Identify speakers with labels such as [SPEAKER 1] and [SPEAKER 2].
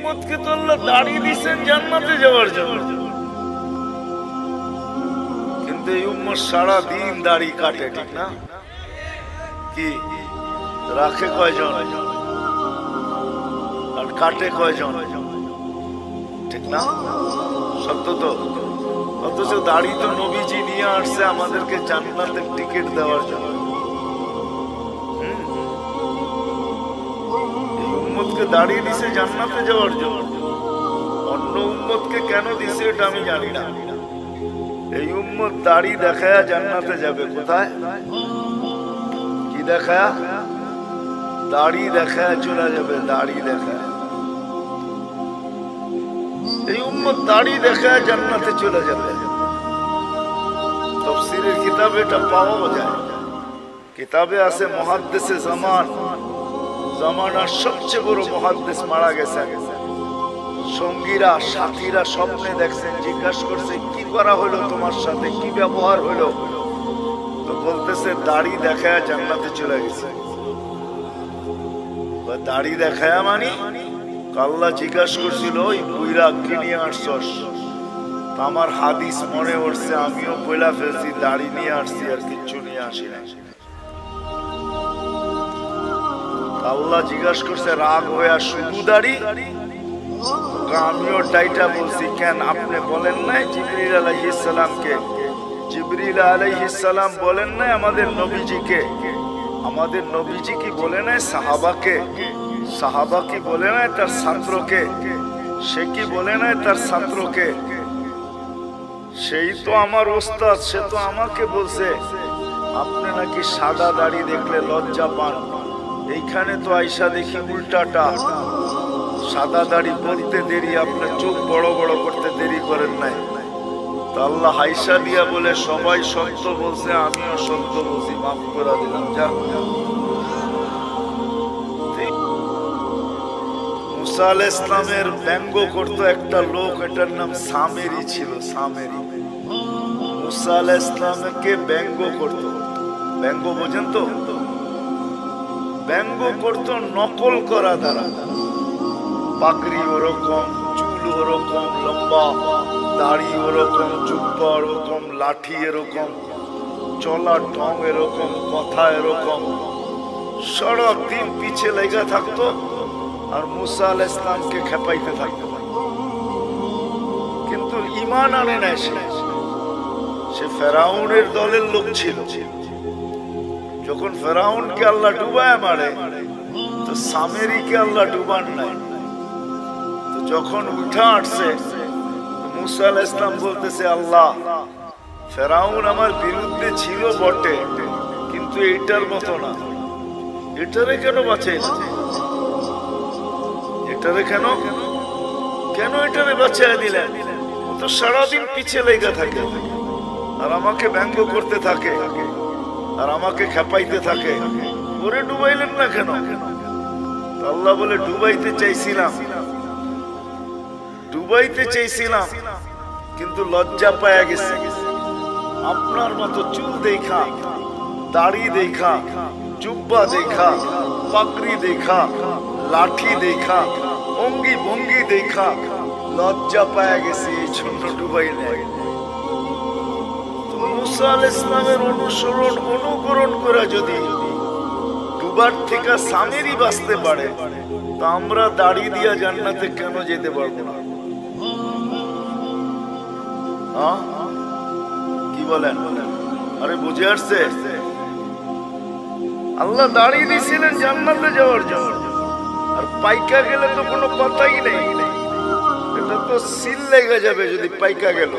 [SPEAKER 1] উম্মতকে তো আল্লাহ দাড়ি দিয়েছেন জান্নাতে যাওয়ার জন্য, কিন্তু এই উম্মত সারা দিন দাড়ি কাটে, ঠিক না? কি রাখে কয়জন আর কাটে কয়জন, ঠিক না? সত্য তো। অথচ দাড়ি তো নবীজি নিয়ে আসছে আমাদেরকে জান্নাতের টিকিট দেওয়ার জন্য। এই উম্মতকে দাড়ি দিছে জান্নাতে যাওয়ার জন্য, অন্য উম্মতকে কেন দিছে এটা আমি জানি না। এই উম্মত দাড়ি দেখায়া জান্নাতে যাবে কোথায়? কি দেখায়া? দাড়ি দেখায়া চলে যাবে, দাড়ি দেখায়। এই উম্মত দাড়ি দেখায় জান্নাতে চলে যাবে। তাফসীরের কিতাবে এটা পাওয়া যায়। কিতাবে আছে মুহাদ্দিসে জামানার সবচেয়ে বড় মুহাদ্দিস মারা গেছে। সঙ্গীরা সাথীরা স্বপ্নে দেখছেন, জিজ্ঞাসা করছে কি করা হলো তোমার সাথে, কি ব্যবহার হলো? তো বলতেছে দাড়ি দেখায় জান্নাতে চলে গেছে। দাড়ি দেখায় মানে আল্লাহ জিজ্ঞাসা করছিল ওই বুইরা কি নিয়ে আসছস? আমার হাদিস মনে পড়ছে, আমিও বইলা ফেলছি দাড়ি নিয়ে আসছি আর কিচ্ছু নিয়ে আসি না। আল্লাহ জিজ্ঞাসা করছে রাগ হয়ে শুধু দাড়ি? আমিও ডাইটা বলছি কেন আপনি বলেন নাই জিবরিল আলাইহিস সালামকে? জিবরিল আলাইহিস সালাম বলেন নাই আমাদের নবীজিকে? আমাদের নবীজি কি বলে নাই সাহাবাকে? সাহাবা কি বলে নাই তার ছাত্রকে? সে কি বলে নাই তার ছাত্রকে? সেই তো আমার ওস্তাদ, সে তো আমাকে বলছে আপনি নাকি সাদা দাড়ি দেখলে লজ্জা পান। এইখানে তো আইসা দেখি উল্টাটা, সাদা দাড়ি বলতে দেরি, আপনার চোখ বড় বড় করতে দেরি করেন নাই। তা আল্লাহ হাইসা দিয়া বলে সবাই সত্য বলছে, আমিও সত্য বলছি, মাফ করে দিলাম। যা। মুসা আলাইহিস সালামের ব্যঙ্গ করত একটা লোক, এটার নাম সামেরি ছিল। সামেরি মুসা আলাইহিস সালামকে ব্যঙ্গ করত। ব্যঙ্গ বোঝেন তো? ব্যঙ্গ করত নকল করা দ্বারা। পাগড়ি ওরকম, চুল ওরকম লম্বা, দাড়ি ওরকম, জুব্বা ওরকম, লাঠি এরকম, চলার ঢং এরকম, কথা এরকম। সারা দিন পিছে লেগে থাকতো আর মুসা আলাইহিস সালামকে খেপাইতে থাকতো, কিন্তু ঈমান আনে নাই। সে ফেরাউনের দলের লোক ছিল। যখন ফেরাউনকে আল্লাহ ডুবায় মারে, তো সামেরিকে আল্লাহ ডুবান নাই। তো যখন উঠা আসছে, মুসা আলাইহিস সালাম বলতেছে আল্লাহ ফেরাউন আমার বিরুদ্ধে ছিল বটে, কিন্তু এইটার মতো না। এটারে কেন বাঁচাই না? এটারে কেন কেন এটারে বাঁচাই দিলেন? ও তো সারাদিন পিছে লেগে থাকে আর আমাকে ব্যঙ্গ করতে থাকে আর আমাকে খেপাইতে থাকে। ওরে ডুবাইলেন না কেন? আল্লাহ বলে ডুবাইতে চাইছিলাম, কিন্তু লজ্জা পায়া গেছে। আপনার মতো চুল দেখা, দাড়ি দেখা, জুব্বা দেখা, পাগড়ি দেখা, লাঠি দেখা, অঙ্গি ভঙ্গি দেখা লজ্জা পায়া গেছে, এই জন্য ডুবাই নাই। মুসা আলাইহিস সালামের অনুকরণ করে যদি ডুবার থেকে সামেরি বাঁচতে পারে, তা আমরা দাড়ি দিয়া জান্নাতে কেন যেতে পারবো না? কি বলেন? আরে বুঝে আসছে? আল্লাহ দাড়ি দিয়েছিলেন জান্নাতে যাওয়ার জন্য, আর পাইকা গেলে তো কোনো কথাই নেই। এটা তো সিল লেগে যাবে যদি পাইকা গেল।